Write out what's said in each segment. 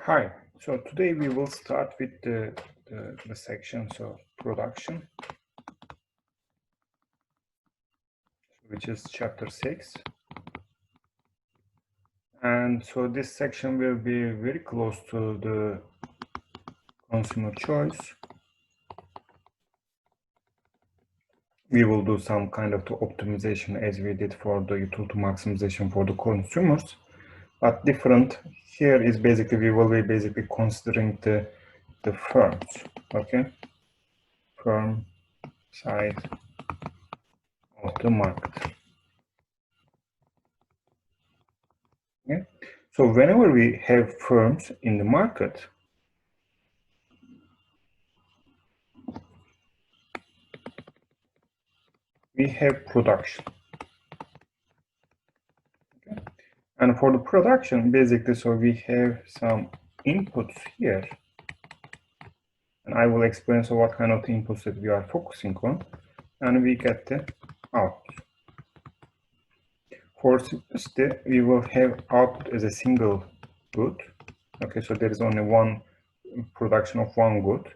Hi, so today we will start with the sections of production, which is chapter 6. And so this section will be very close to the consumer choice. We will do some kind of the optimization as we did for the utility maximization for the consumers, but different here is basically we will be basically considering the firms, okay, firm side of the market. Okay. So whenever we have firms in the market, we have production. Okay. And for the production, basically, so we have some inputs here. And I will explain so what kind of inputs that we are focusing on. And we get the output. For simplicity, we will have output as a single good. Okay, so there is only one production of one good.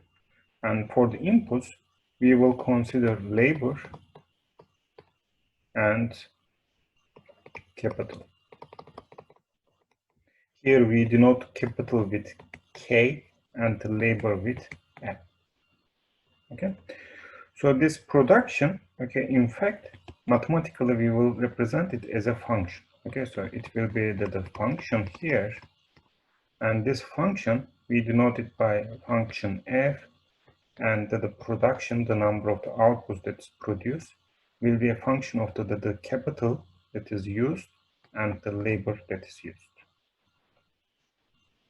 And for the inputs, we will consider labor and capital. Here we denote capital with K and the labor with M. Okay, so this production, okay, in fact, mathematically we will represent it as a function. Okay, so it will be the function here, and this function we denote it by function f, and the production, the number of the outputs that's produced, will be a function of the capital that is used and the labor that is used.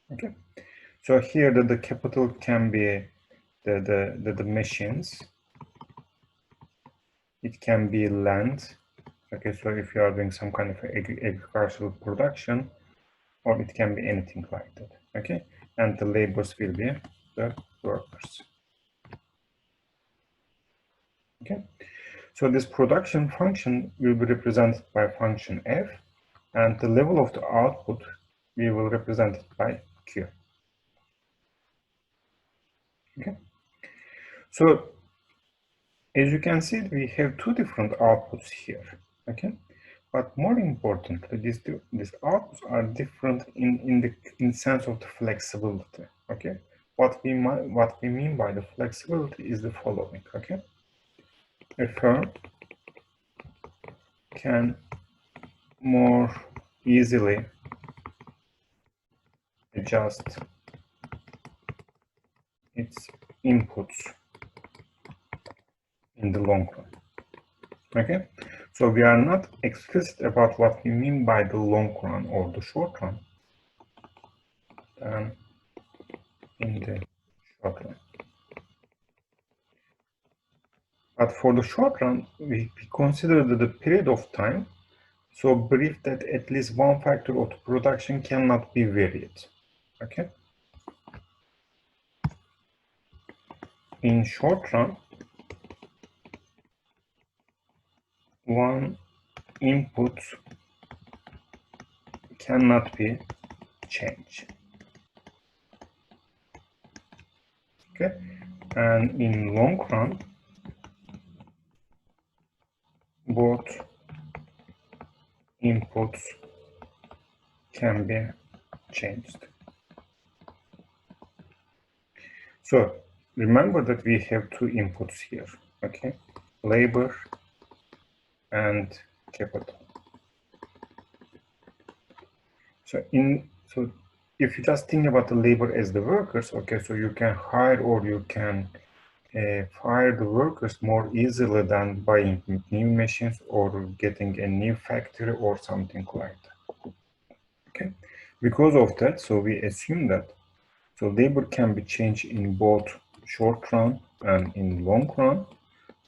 Okay, so here the capital can be the machines, it can be land. Okay, so if you are doing some kind of agricultural production, or it can be anything like that. Okay, and the labors will be the workers. Okay, so this production function will be represented by function f, and the level of the output we will represent it by q. Okay, so as you can see, we have two different outputs here. Okay, but more importantly, these outputs are different in sense of the flexibility. Okay, what we mean by the flexibility is the following. Okay, a firm can more easily adjust its inputs in the long run. Okay, so we are not explicit about what we mean by the long run or the short run in the short run. But for the short run, we consider the period of time so brief that at least one factor of the production cannot be varied. Okay. In short run, one input cannot be changed. Okay, and in long run, both inputs can be changed. So remember that we have two inputs here. Okay, labor and capital. So if you just think about the labor as the workers, okay, so you can hire or you can fire the workers more easily than buying new machines or getting a new factory or something like that. Okay, because of that, so we assume that so labor can be changed in both short run and in long run,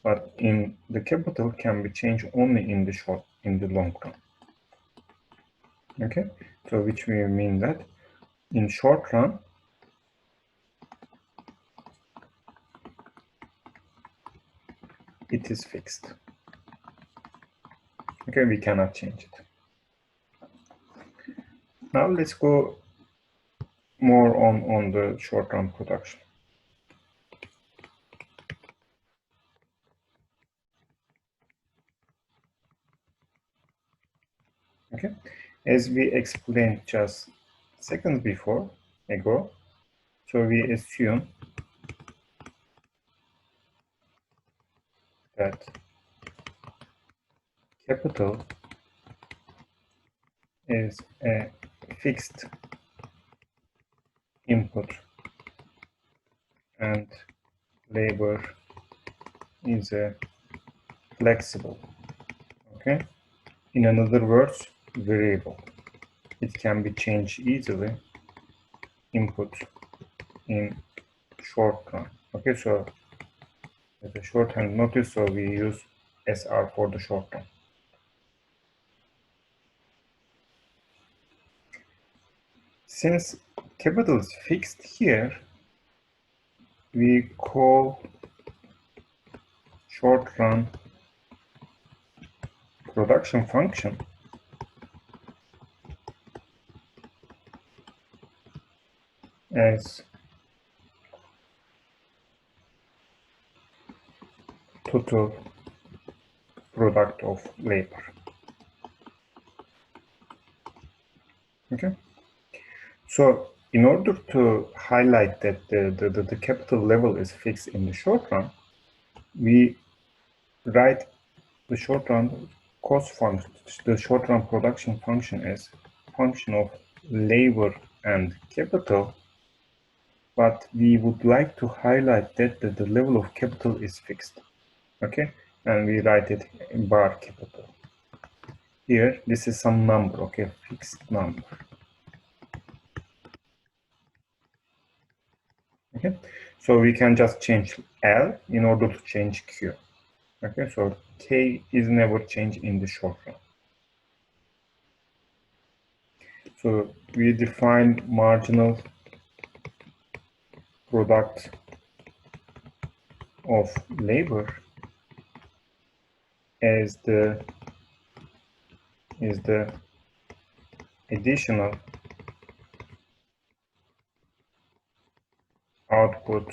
but in the capital can be changed only in the long run. Okay, so which will mean that in short run, it is fixed. Okay, we cannot change it. Now let's go more on the short-run production. Okay, as we explained just seconds ago, so we assume that capital is a fixed input and labor is a flexible, okay? In other words, variable. It can be changed easily, input in short run. Okay, so as a shorthand notice, so we use SR for the short run. Since capital is fixed here, we call short run production function as total product of labor. Okay, so in order to highlight that the capital level is fixed in the short run, we write the short run cost function, the short run production function as function of labor and capital, but we would like to highlight that the level of capital is fixed. Okay, and we write it in bar capital. Here, this is some number, okay, fixed number. Okay, so we can just change L in order to change Q. Okay, so K is never changed in the short run. So we define marginal product of labor as the additional output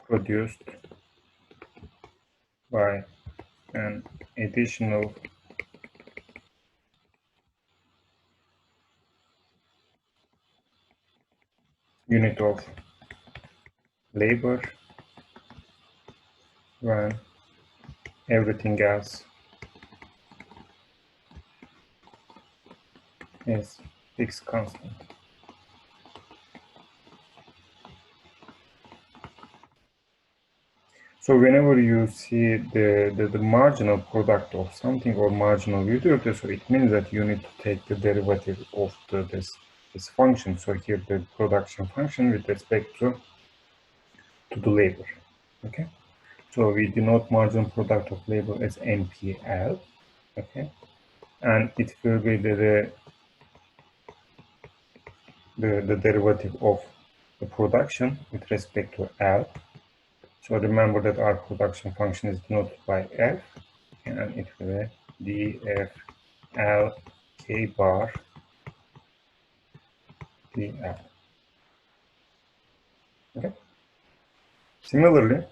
produced by an additional unit of labor when everything else is fixed constant. So whenever you see the marginal product of something or marginal utility, so it means that you need to take the derivative of this function. So here the production function with respect to the labor. Okay. So we denote marginal product of labor as MPL. Okay. And it will be the derivative of the production with respect to L. So remember that our production function is denoted by F, and it will be df L K bar dl. Okay. Similarly,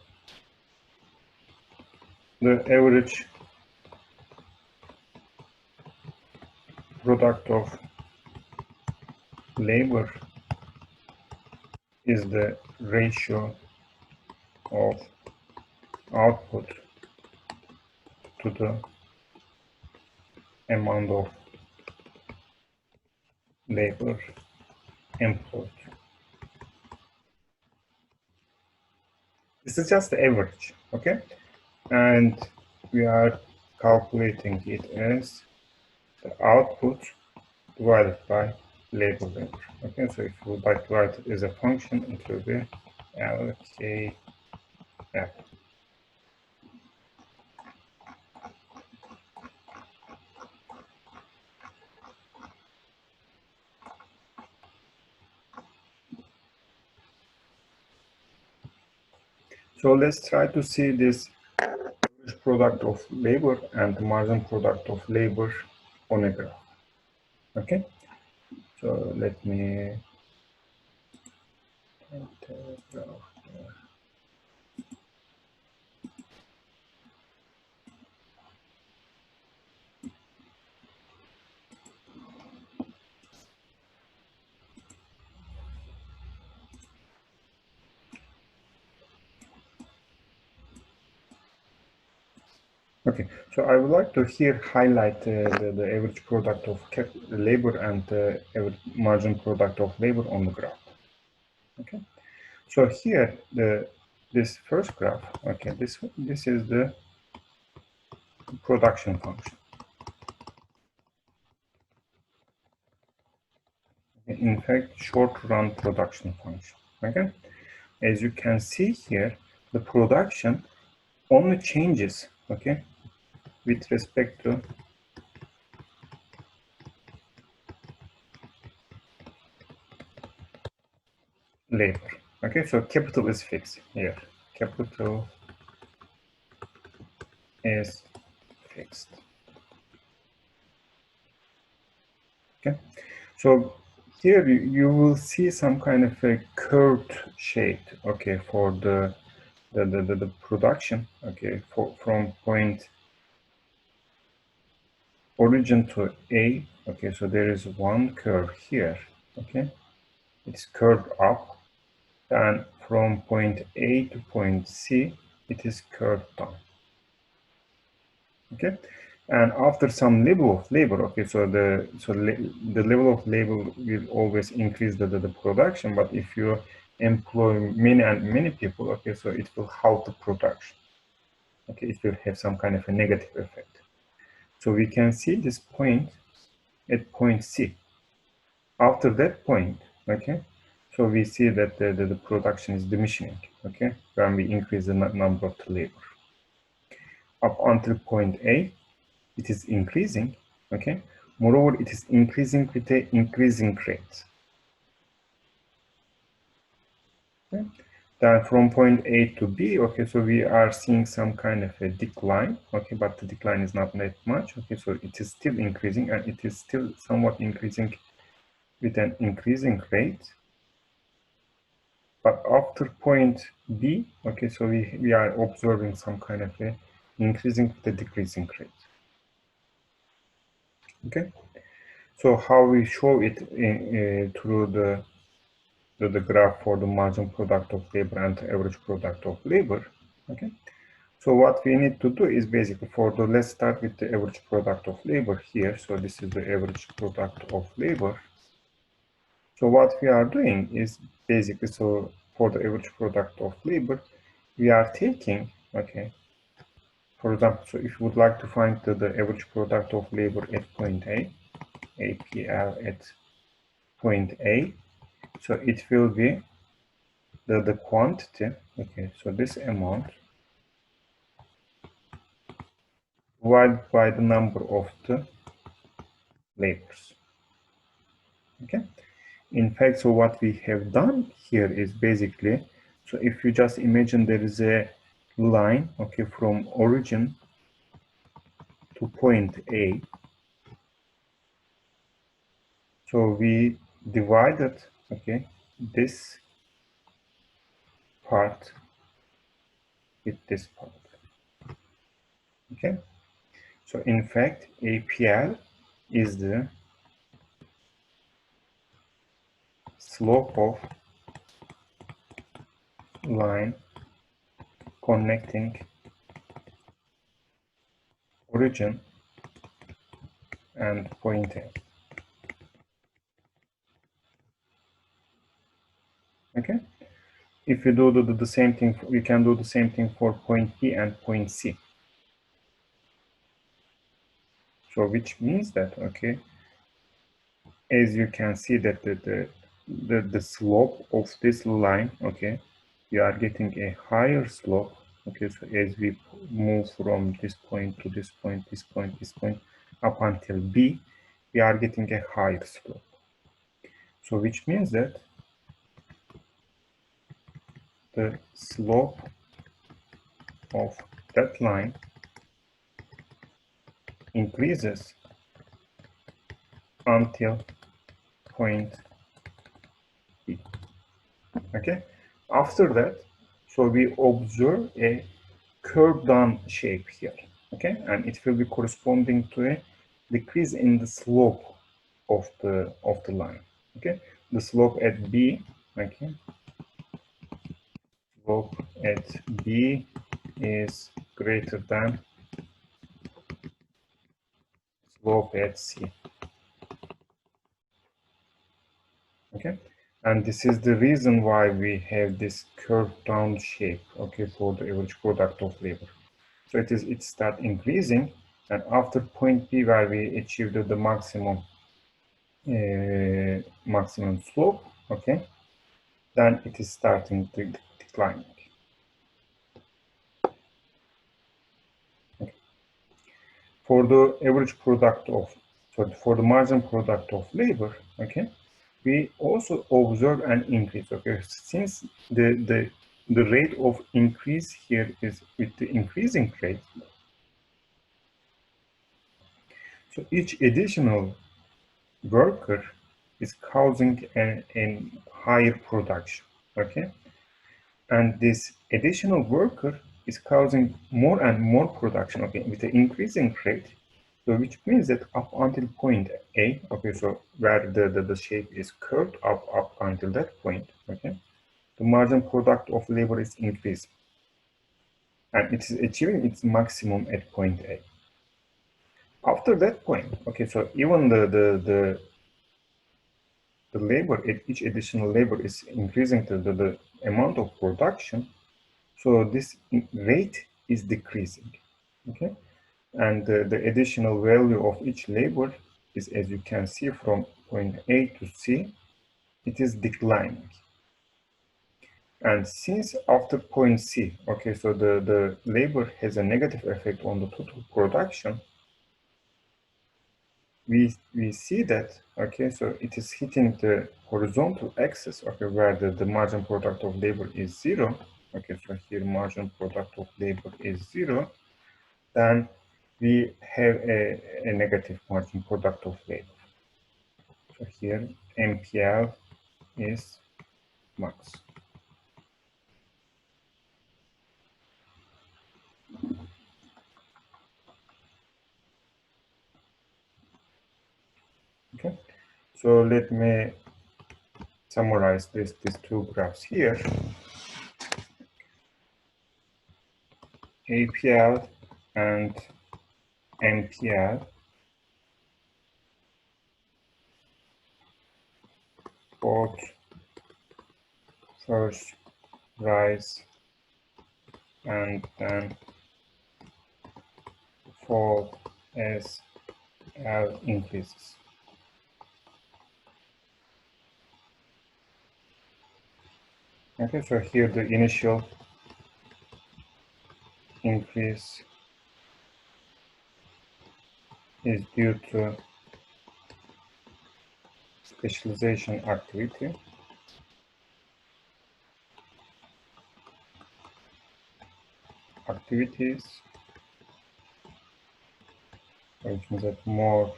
the average product of labor is the ratio of output to the amount of labor employed. This is just the average, okay? And we are calculating it as the output divided by labor. Okay, so if you would like to write it as a function, it will be LKF. So let's try to see this product of labor and the margin product of labor on a graph. Okay, so let me Okay, so I would like to here highlight the average product of labor and average margin product of labor on the graph. Okay, so here this first graph. Okay, this is the production function. In fact, short-run production function. Okay, as you can see here, the production only changes. Okay, with respect to labor. Okay, so capital is fixed here. Capital is fixed. Okay, so here you will see some kind of a curved shape. Okay, for the production. Okay, from point origin to A. Okay, so there is one curve here. Okay, it's curved up, and from point A to point C, it is curved down. Okay, and after some level of labor, okay, so the level of labor will always increase the production, but if you employ many people, okay, so it will halt the production. Okay, it will have some kind of a negative effect. So we can see this point at point C. After that point, okay, so we see that the production is diminishing, okay, when we increase the number of the labor. Up until point A, it is increasing, okay. Moreover, it is increasing with an increasing rate. Okay? Then from point A to B, okay, so we are seeing some kind of a decline, okay, but the decline is not that much, okay, so it is still increasing, and it is still somewhat increasing with an increasing rate. But after point B, okay, so we are observing some kind of a increasing with a decreasing rate. Okay, so how we show it through the graph for the margin product of labor and the average product of labor. Okay, so what we need to do is basically let's start with the average product of labor here. So this is the average product of labor. So what we are doing is basically, so for the average product of labor, we are taking, okay, for example, so if you would like to find the average product of labor at point A, APL at point A, so it will be the quantity, okay, so this amount divided by the number of the labors. Okay, in fact, so what we have done here is basically, so if you just imagine there is a line, okay, from origin to point A, so we divided, okay, this part with this part. Okay, so in fact, APL is the slope of line connecting origin and point A. Okay, if you do the same thing, we can do the same thing for point B and point C. So which means that, okay, as you can see that the slope of this line, okay, we are getting a higher slope. Okay, so as we move from this point to this point, this point, this point, up until B, we are getting a higher slope. So which means that the slope of that line increases until point B. Okay. After that, so we observe a curved down shape here. Okay, and it will be corresponding to a decrease in the slope of the line. Okay, the slope at B. Okay, slope at B is greater than slope at C. Okay, and this is the reason why we have this curved down shape, okay, for the average product of labor. So it start increasing, and after point B, where we achieved the maximum slope, okay, then it is starting to declining. Okay. For the average product of, so for the margin product of labor, okay, we also observe an increase. Okay, since the rate of increase here is with the increasing rate, so each additional worker is causing a higher production. Okay, and this additional worker is causing more and more production. Okay, with the increasing rate. So which means that up until point A, okay, so where the shape is curved up until that point, okay, the margin product of labor is increasing. And it is achieving its maximum at point A. After that point, okay, so even the labor, each additional labor is increasing the amount of production, so this rate is decreasing, okay? And the additional value of each labor is, as you can see from point A to C, it is declining. And since after point C, okay, so the labor has a negative effect on the total production, we see that, okay, so it is hitting the horizontal axis, okay, where the margin product of labor is 0, okay, so here margin product of labor is 0, then we have a negative margin product of labor. So here MPL is max. Okay, so let me summarize these two graphs here. APL and MPL both first rise and then fall as L increases. Okay, so here the initial increase is due to specialization activity. Activities, which means that more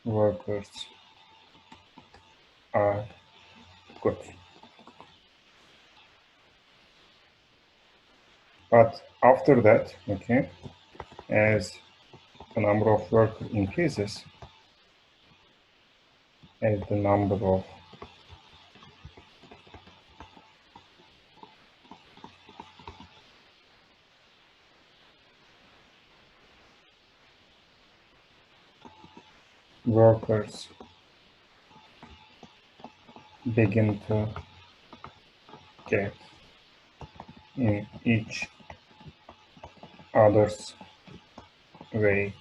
workers are good. But after that, okay, as the number of workers increases, as the number of workers begin to get in each other's way,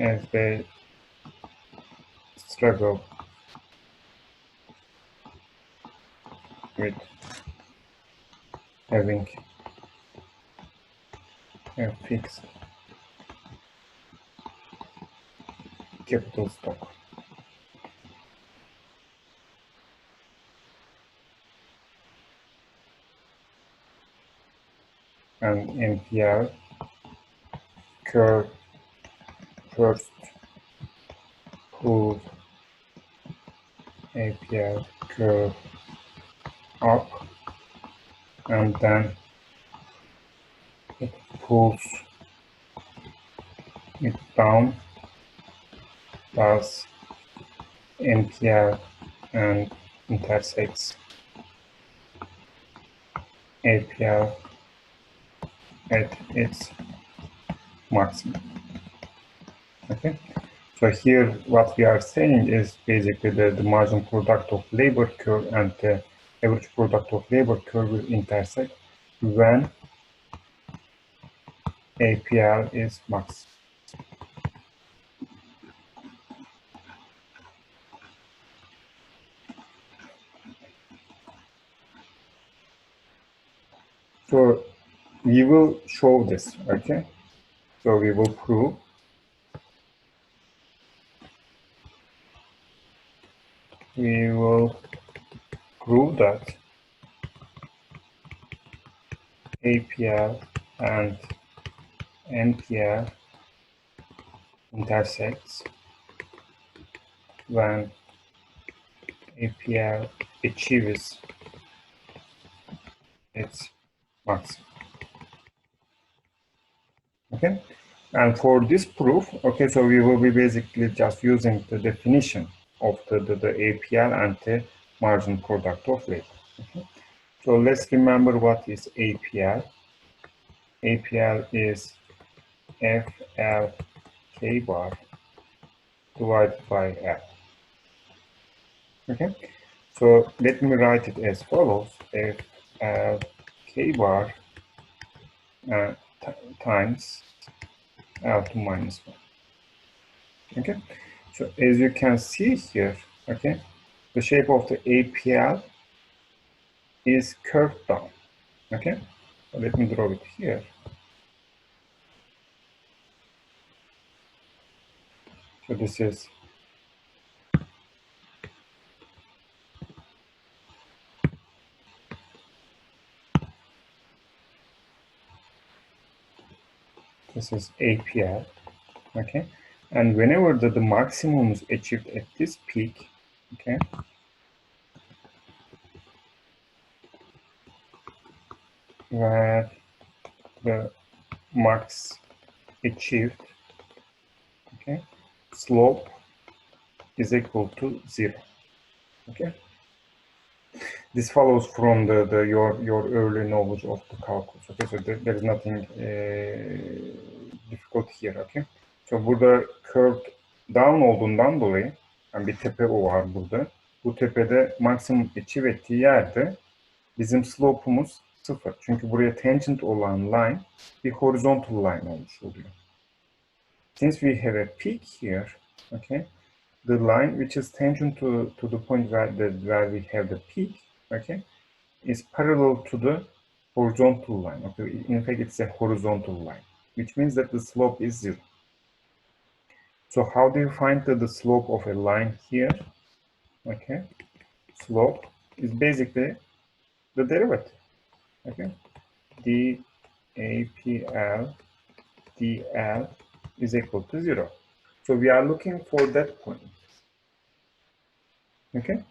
as they struggle with having a fixed capital stock. And NPR curve first prove APR curve up, and then it pulls it down, does NPL and intersects APL at its maximum. Okay, so here what we are saying is basically the margin product of labor curve and the average product of labor curve will intersect when APL is max. So we will show this, okay? So we will prove that APL and NPL intersects when APL achieves its maximum. Okay, and for this proof, okay, so we will be basically just using the definition of the APL and the margin product of labor. Okay. So let's remember what is APL. APL is FL K bar divided by L. Okay, so let me write it as follows: FL K bar times L to minus 1. Okay, so as you can see here, okay, the shape of the APL is curved down. Okay, so let me draw it here. So this is APL. Okay, and whenever the maximum is achieved at this peak, okay, where the max achieved, okay, slope is equal to 0. Okay, this follows from your early knowledge of the calculus. Okay, so there is nothing difficult here. Okay, so burada curved down olduğundan dolayı, yani bir tepe o var burada. Bu tepede maksimum achieve ettiği yerde bizim slope'umuz 0. Çünkü buraya tangent olan line bir horizontal line olmuş oluyor. Since we have a peak here, okay, the line which is tangent to the point where we have the peak, okay, is parallel to the horizontal line. Okay, in fact, it's a horizontal line, which means that the slope is 0. So how do you find the slope of a line here? Okay, slope is basically the derivative. Okay, dAPL dL is equal to 0. So we are looking for that point. Okay,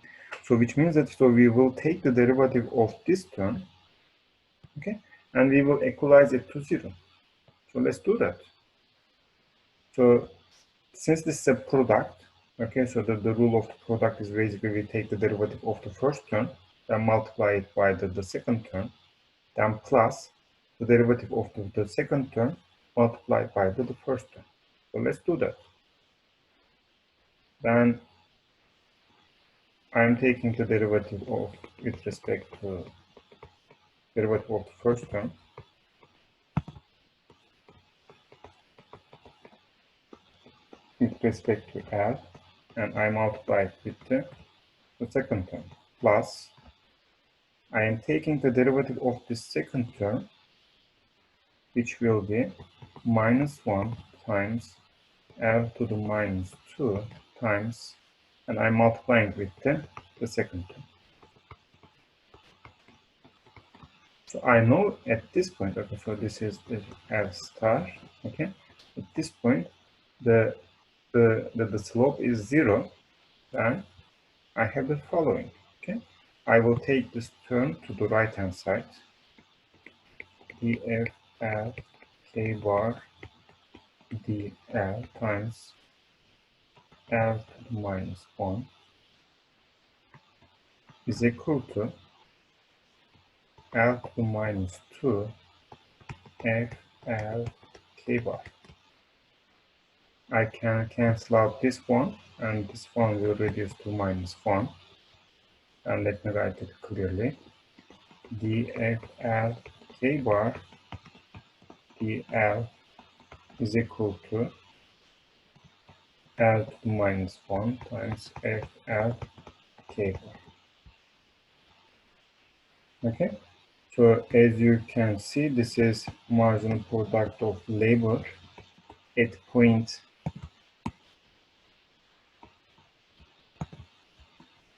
so which means that we will take the derivative of this term, okay, and we will equalize it to 0. So let's do that. So since this is a product, okay, so the rule of the product is basically we take the derivative of the first term, then multiply it by the second term, then plus the derivative of the second term multiplied by the first term. So let's do that. Then I'm taking the derivative of with respect to derivative of the first term. With respect to L, and I multiply it with the second term, plus I am taking the derivative of the second term, which will be minus 1 times L to the minus 2 times, and I'm multiplying with the second term. So I know at this point, okay, so this is the L star, okay, at this point the slope is 0, then I have the following, okay. I will take this term to the right hand side. dfl k bar dl times l to the minus 1 is equal to l to the minus 2 fl k bar. I can cancel out this one, and this one will reduce to minus 1. And let me write it clearly. dfl k bar dl is equal to l to the minus 1 times fl k bar. Okay, so as you can see, this is marginal product of labor at point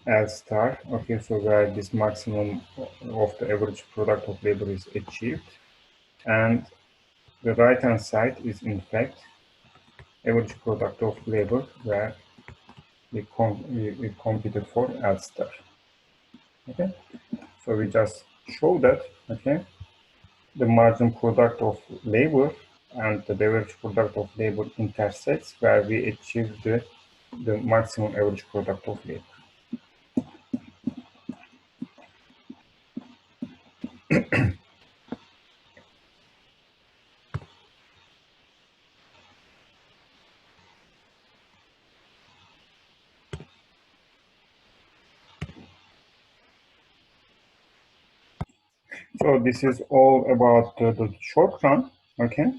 L star. Okay, so where this maximum of the average product of labor is achieved, and the right hand side is in fact average product of labor where we computed for L star. Okay, so we just show that, okay, the margin product of labor and the average product of labor intersects where we achieve the maximum average product of labor. So this is all about the short run, okay?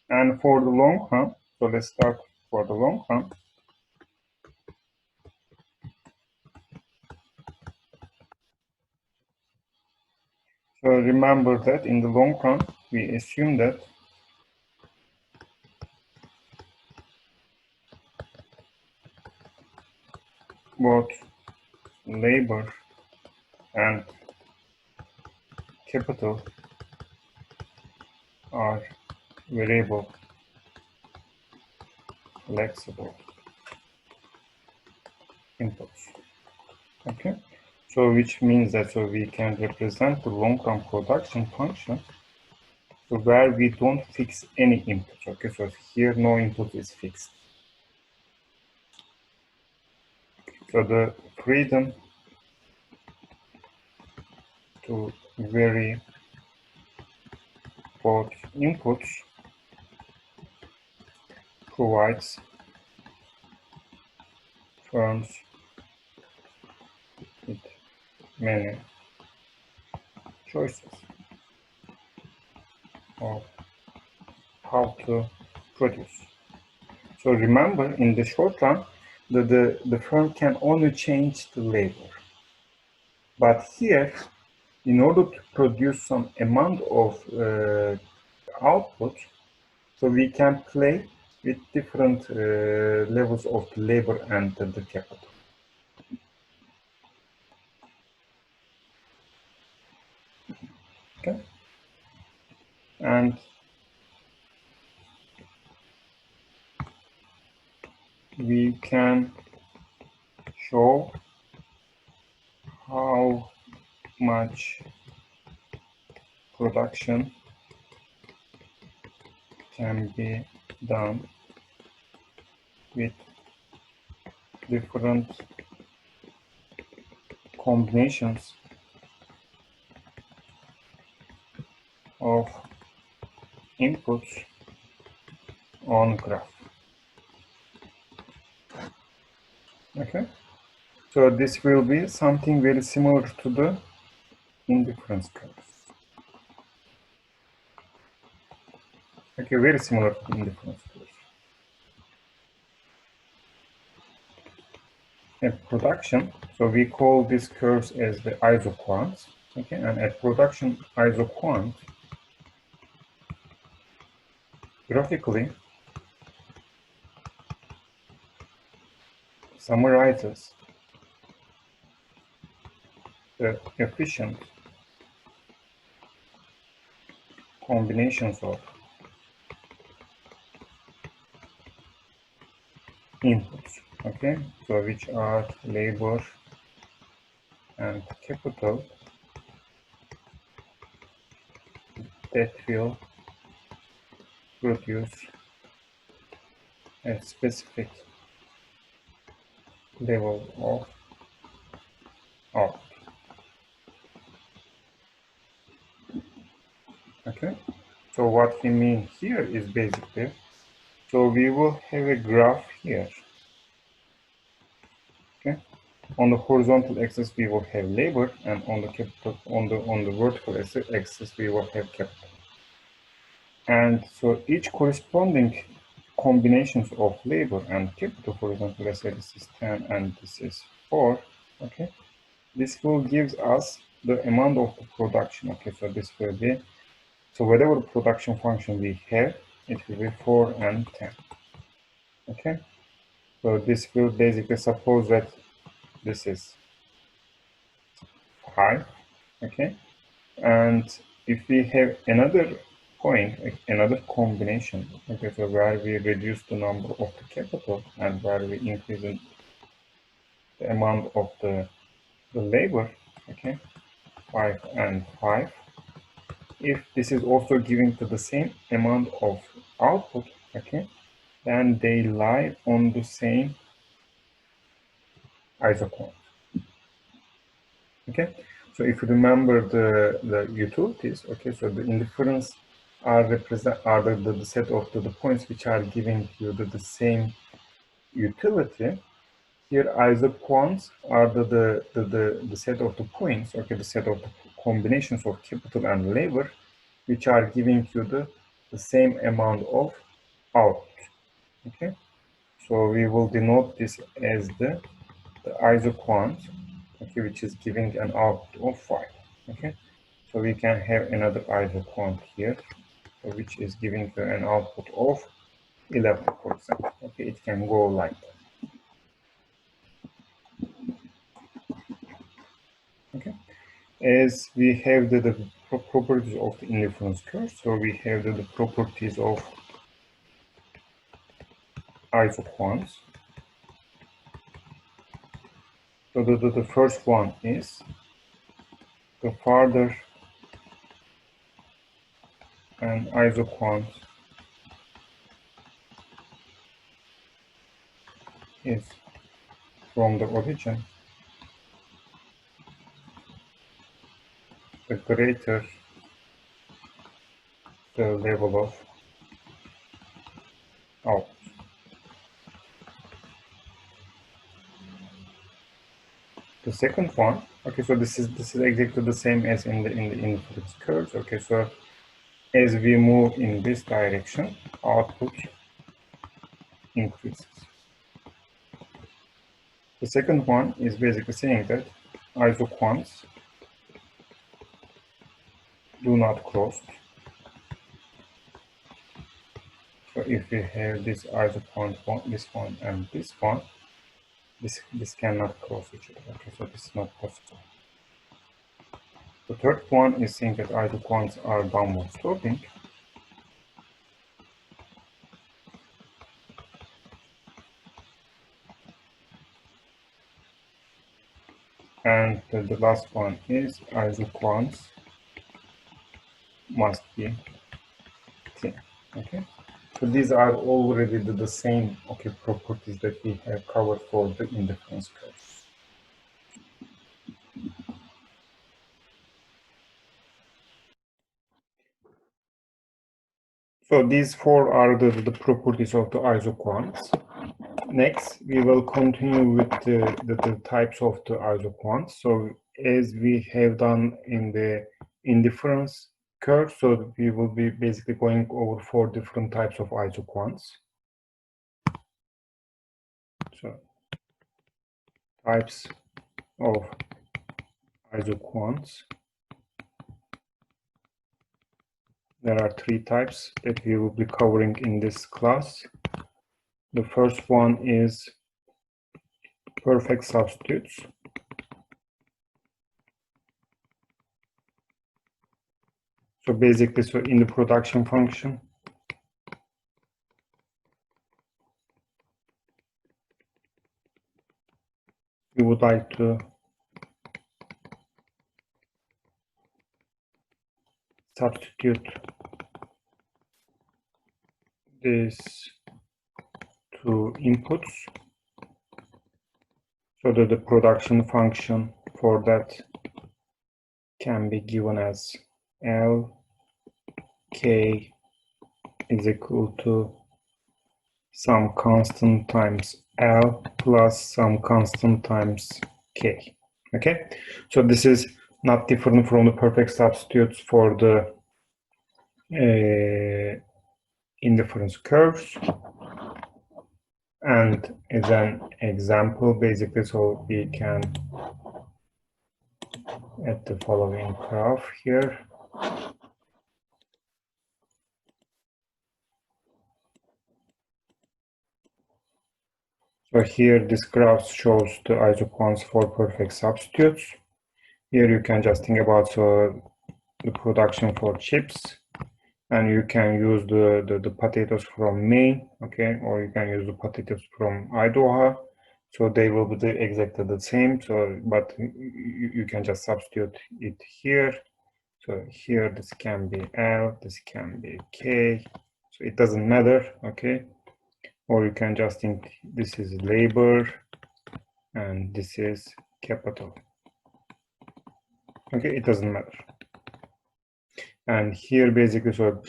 And for the long run, so let's start for the long run. So remember that in the long run, we assume that both labor and capital are variable, flexible inputs. Okay, so which means that so we can represent the long-term production function so where we don't fix any inputs. Okay, so here no input is fixed. So the freedom to vary both inputs provides firms with many choices of how to produce. So remember, in the short run, the firm can only change the labor. But here, in order to produce some amount of output, so we can play with different levels of the labor and the capital. Okay, and we can show how much production can be done with different combinations of inputs on graph. Okay, so this will be something very similar to the indifference curves. Okay, very similar to indifference curves. At production, so we call these curves as the isoquants. Okay, and at production isoquant, graphically summarizes the efficient combinations of inputs, okay, so which are labor and capital that will produce a specific level of output. Okay, so what we mean here is basically, so we will have a graph here. Okay, on the horizontal axis we will have labor, and on the capital, on the vertical axis we will have capital. And so each corresponding combinations of labor and capital, for example, let's say this is 10 and this is 4. Okay, this will give us the amount of the production. Okay, so this will be, so whatever production function we have, it will be 4 and 10. Okay, so this will basically suppose that this is 5. Okay, and if we have another point, another combination, okay, so where we reduce the number of the capital and where we increase the amount of the labor, okay, 5 and 5. If this is also giving to the same amount of output, okay, then they lie on the same isoquant. Okay, so if you remember the utilities, okay, so the indifference are the set of the points which are giving you the same utility. Here isoquants are the set of the points, okay, the set of the combinations of capital and labor which are giving you the same amount of output. Okay, so we will denote this as the isoquant, okay, which is giving an output of 5. Okay, so we can have another isoquant here, which is giving an output of 11, for example. Okay, it can go like that. Okay, as we have the properties of the indifference curve, so we have the properties of isoquants. So the first one is the farther an isoquant is from the origin, the greater the level of output. The second one, okay, so this is exactly the same as in the infinite curves. Okay, so as we move in this direction, output increases. The second one is basically saying that isoquants do not cross. So if we have this isoquant one, this one, and this one, this cannot cross each other. Okay, so this is not possible. The third one is saying that isoquants are downward sloping. And the last one is isoquants must be thin. Okay, so these are already the same, okay, properties that we have covered for the indifference curves. So these four are the properties of the isoquants. Next, we will continue with the types of the isoquants. So as we have done in the indifference curve, so we will be basically going over 4 different types of isoquants. So types of isoquants. There are 3 types that we will be covering in this class. The first one is perfect substitutes. So basically, so in the production function, we would like to substitute these two inputs so that the production function for that can be given as L K is equal to some constant times L plus some constant times K. Okay, so this is not different from the perfect substitutes for the indifference curves. And as an example, basically, so we can add the following graph here. So here this graph shows the isoquants for perfect substitutes. Here you can just think about the production for chips, and you can use the potatoes from Maine, okay, or you can use the potatoes from Idaho. So they will be exactly the same. So, but you can just substitute it here. So here this can be L, this can be K. So it doesn't matter, okay. Or you can just think this is labor and this is capital. Okay, it doesn't matter. And here basically, so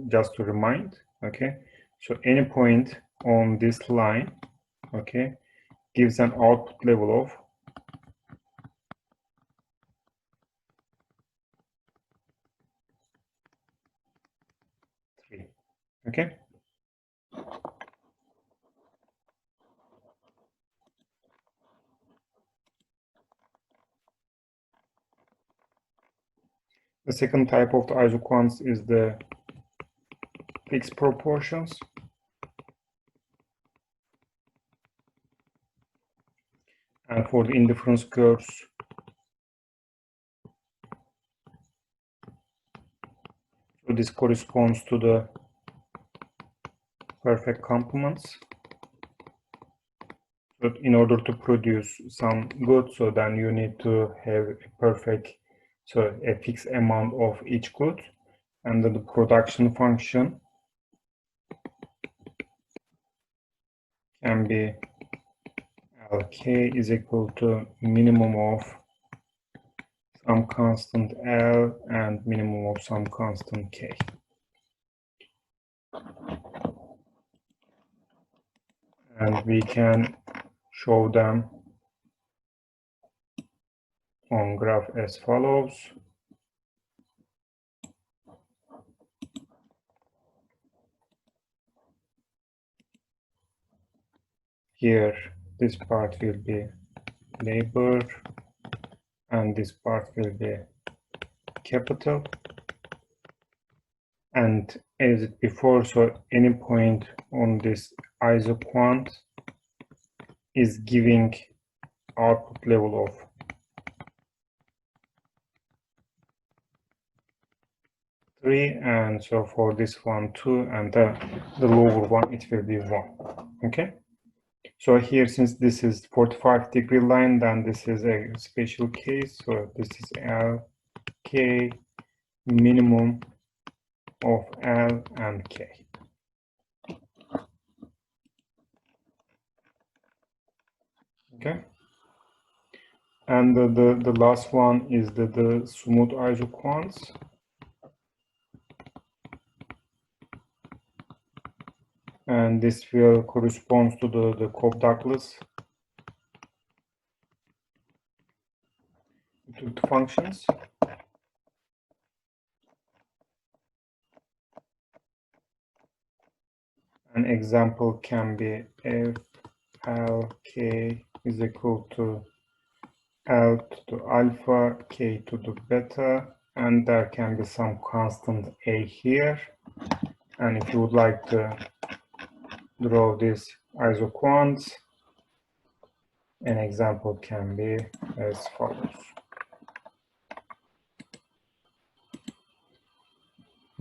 just to remind, okay, so any point on this line, okay, gives an output level of 3, okay. The second type of the isoquants is the fixed proportions. And for the indifference curves, so this corresponds to the perfect complements. But in order to produce some good, so then you need to have a perfect, so a fixed amount of each good, and then the production function can be Lk is equal to minimum of some constant L and minimum of some constant K. And we can show them on graph as follows. Here, this part will be labor, and this part will be capital. And as before, so any point on this isoquant is giving output level of 3, and so for this one 2, and the lower one it will be 1. Okay, so here, since this is 45-degree line, then this is a special case. So this is Lk minimum of L and K. Okay, and the last one is the smooth isoquants. And this will correspond to the Cobb-Douglas functions. An example can be if Lk is equal to L to the alpha, K to the beta, and there can be some constant A here. And if you would like to draw these isoquants, an example can be as follows.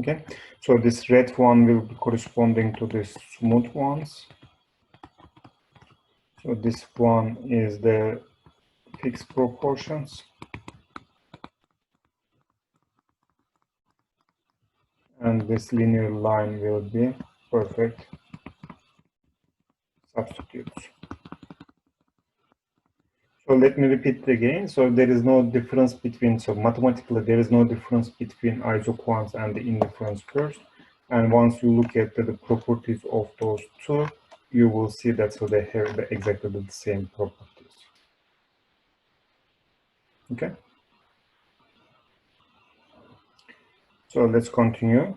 Okay, so this red one will be corresponding to the smooth ones. So this one is the fixed proportions. and this linear line will be perfect substitutes. So let me repeat it again. So there is no difference between, so mathematically there is no difference between isoquants and the indifference curves. And once you look at the properties of those two, you will see that so they have exactly the same properties. Okay. So let's continue.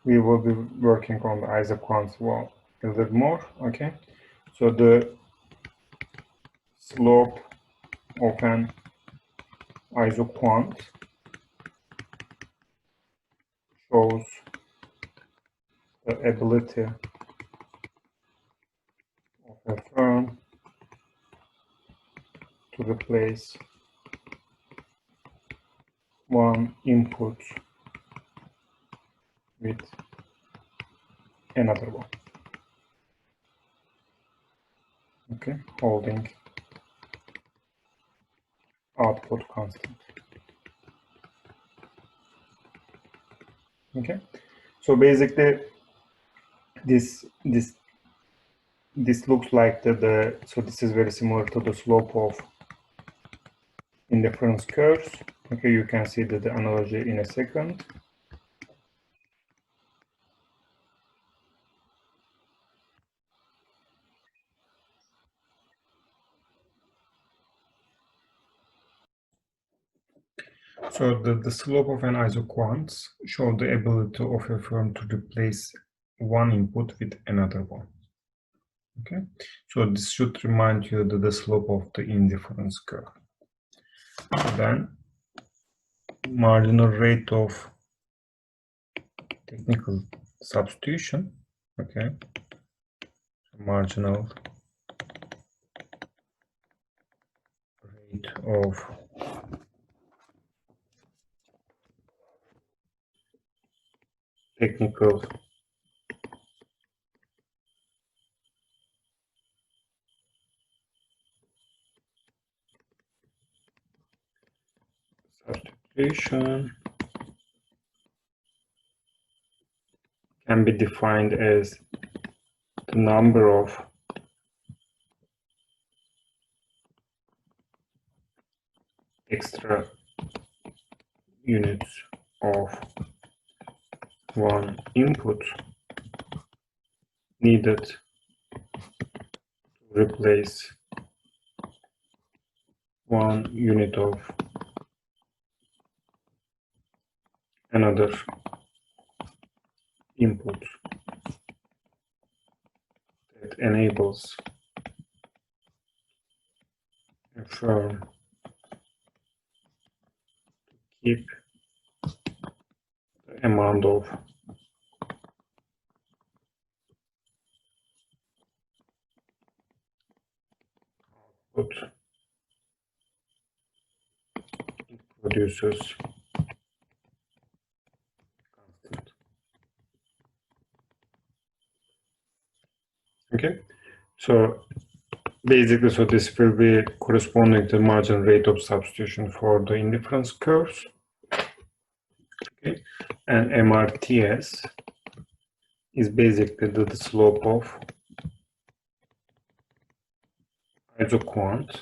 We will be working on the isoquants well a little more. Okay. So the slope of an isoquant shows the ability of a firm to replace one input with another one. Okay, holding output constant. Okay, so basically this looks like so this is very similar to the slope of indifference curves. Okay, you can see the analogy in a second. So the slope of an isoquant shows the ability of a firm to replace one input with another one. Okay, so this should remind you that the slope of the indifference curve. Then marginal rate of technical substitution. Okay, marginal rate of technical substitution can be defined as the number of extra units of one input needed to replace one unit of another input that enables a firm to keep the amount of output it produces constant. Okay, so basically, so this will be corresponding to marginal rate of substitution for the indifference curves. Okay, and MRTS is basically the slope of isoquant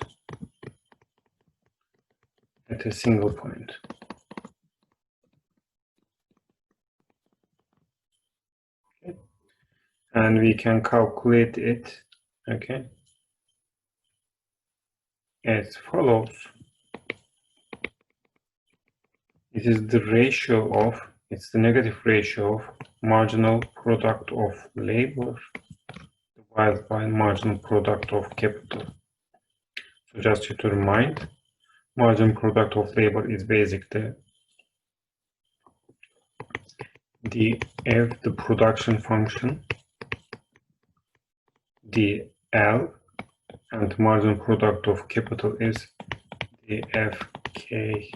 at a single point. Okay, and we can calculate it. Okay, as follows. It is the ratio of, it's the negative ratio of marginal product of labor divided by marginal product of capital. So just to remind, marginal product of labor is basically the production function, dl, and marginal product of capital is the fk,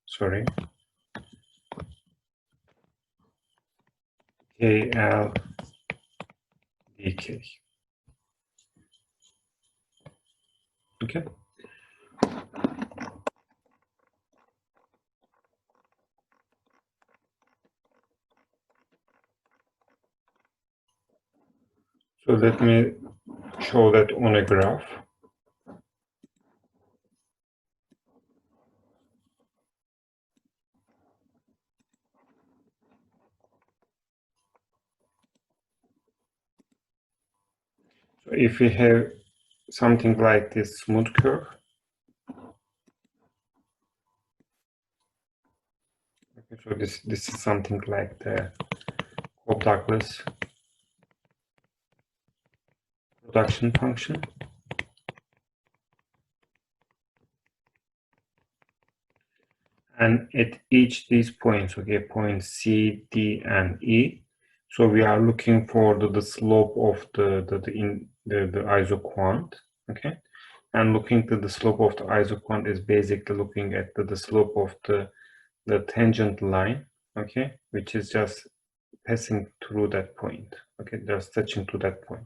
sorry, kl dk. Okay. So let me show that on a graph. So if we have something like this smooth curve, okay, so this is something like the Douglas production function. And at each these points, okay, points C, D, and E, so we are looking for the slope of the isoquant, okay, and looking to the slope of the isoquant is basically looking at the slope of the tangent line, okay, which is just passing through that point, okay, just touching to that point.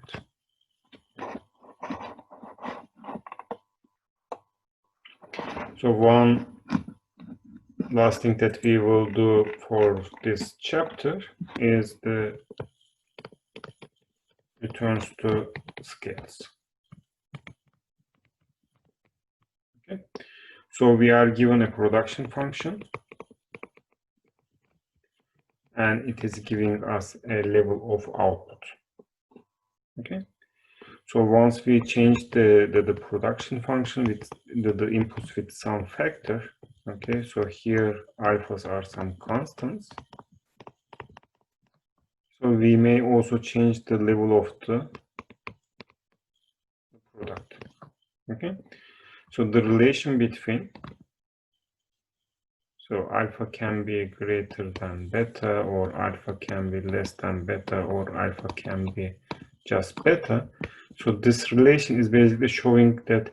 So one last thing that we will do for this chapter is the returns to scales. Okay, so we are given a production function and it is giving us a level of output. Okay, so once we change the production function with the inputs with some factor, okay, so here alphas are some constants. So we may also change the level of the product. Okay, so the relation between, so alpha can be greater than beta, or alpha can be less than beta, or alpha can be just beta. So this relation is basically showing that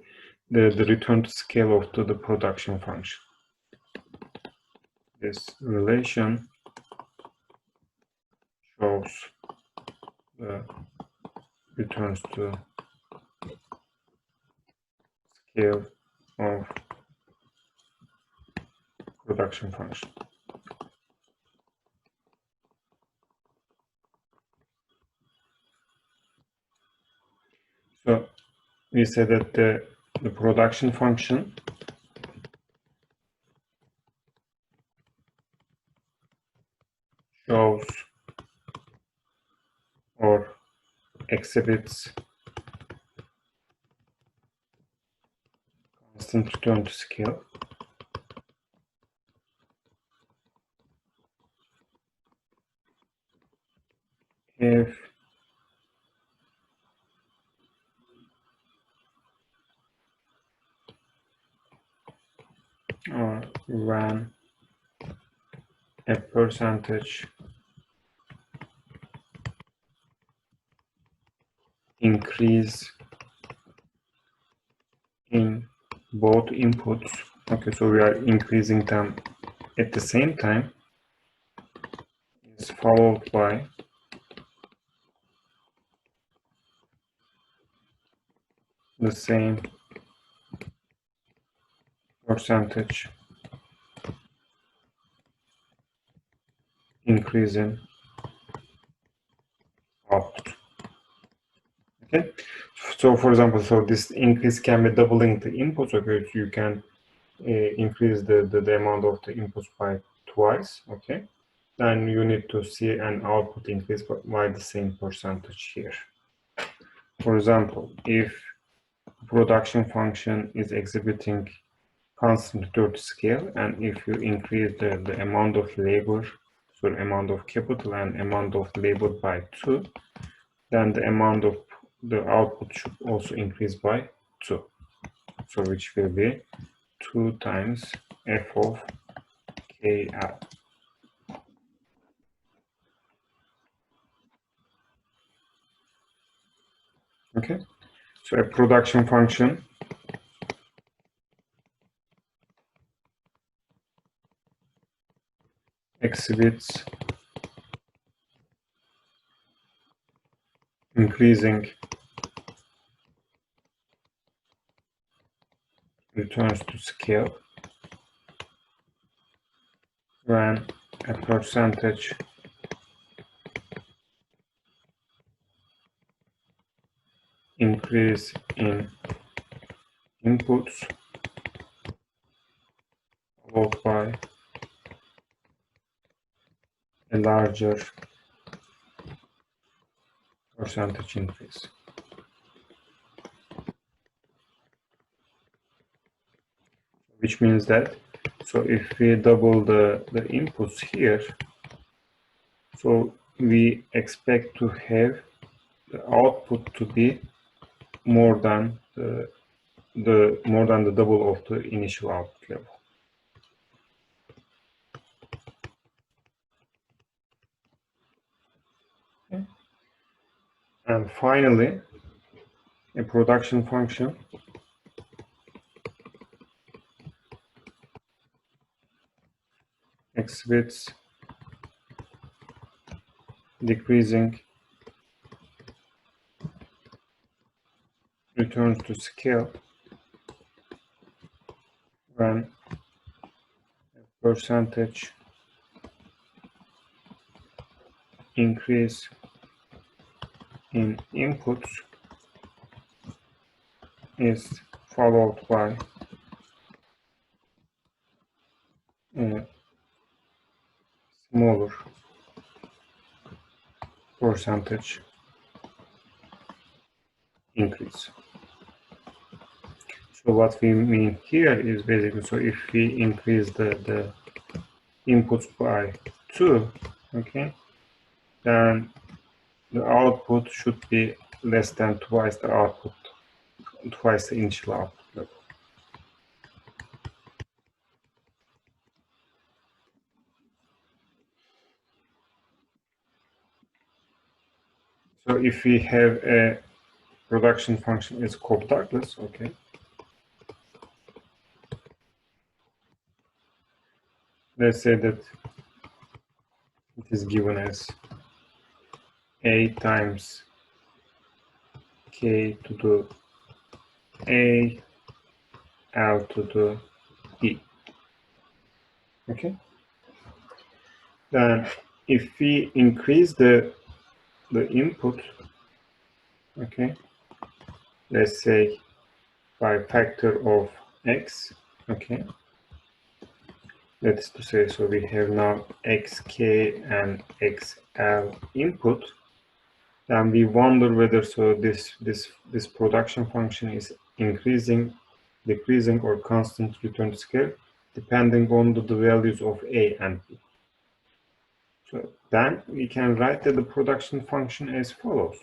the return to scale of the production function. This relation shows the returns to scale of production function. So we said that the production function shows or exhibits constant return to scale if or when a percentage increase in both inputs, okay, so we are increasing them at the same time, is followed by the same percentage increase in output. Okay, so for example, so this increase can be doubling the inputs, okay, so you can increase the amount of the inputs by twice, okay, then you need to see an output increase by the same percentage here. For example, if production function is exhibiting constant return to scale, and if you increase the amount of labor, so amount of capital and amount of labor by 2, then the amount of the output should also increase by 2. So which will be 2 times f of KL. Okay, so a production function exhibits increasing returns to scale when a percentage increase in inputs followed by a larger percentage increase. Which means that, so if we double the inputs here, so we expect to have the output to be more than the double of the initial output level. Okay. And finally, a production function exhibits decreasing returns to scale when a percentage increase in inputs is followed by a smaller percentage increase. So what we mean here is basically, so if we increase the inputs by 2, okay, then the output should be less than twice the output, twice the initial output level. So if we have a production function is Cobb-Douglas, okay, let's say that it is given as a times k to the a l to the b. Okay. Then if we increase the input, okay, let's say by a factor of x, okay, that's to say, so we have now xk and xl input, then we wonder whether so this production function is increasing, decreasing, or constant return to scale depending on the values of a and b. So then we can write the production function as follows.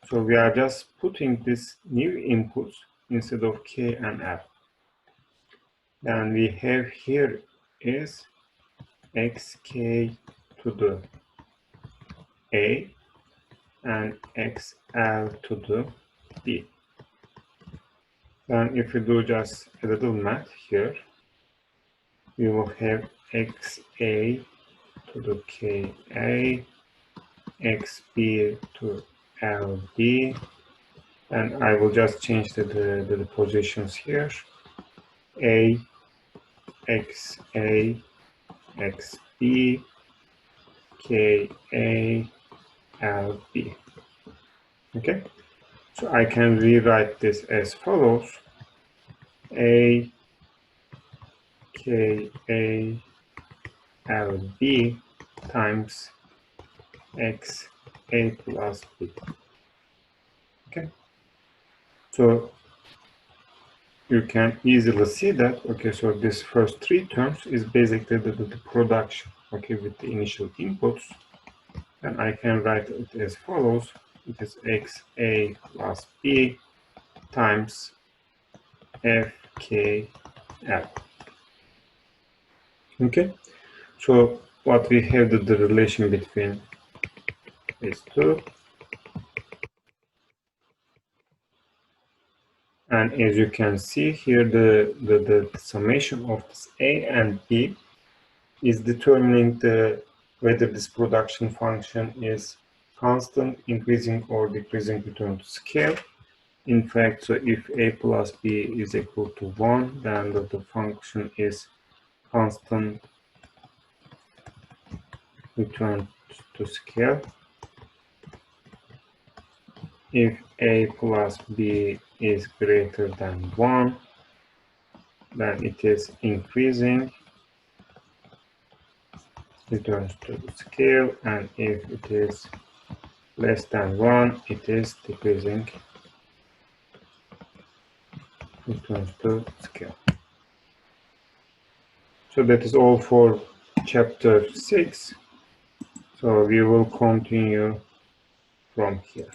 So we are just putting this new inputs instead of k and l. Then we have here is xk to the a and xl to the b. Then if we do just a little math here, we will have xa to the ka, xb to lb, and I will just change the positions here. A, xa, xb, ka, lb. Okay, so I can rewrite this as follows: a, ka, lb times x a plus b. Okay, so you can easily see that, okay, so this first three terms is basically the production, okay, with the initial inputs, and I can write it as follows: it is xa plus b times fkl. Okay, so what we have the relation between these two, and as you can see here, the summation of this a and b is determining whether this production function is constant, increasing, or decreasing return to scale. In fact, so if a plus b is equal to 1, then the function is constant return to scale. If a plus b is greater than 1, then it is increasing, returns to scale, and if it is less than 1, it is decreasing, returns to scale. So that is all for chapter 6. So we will continue from here.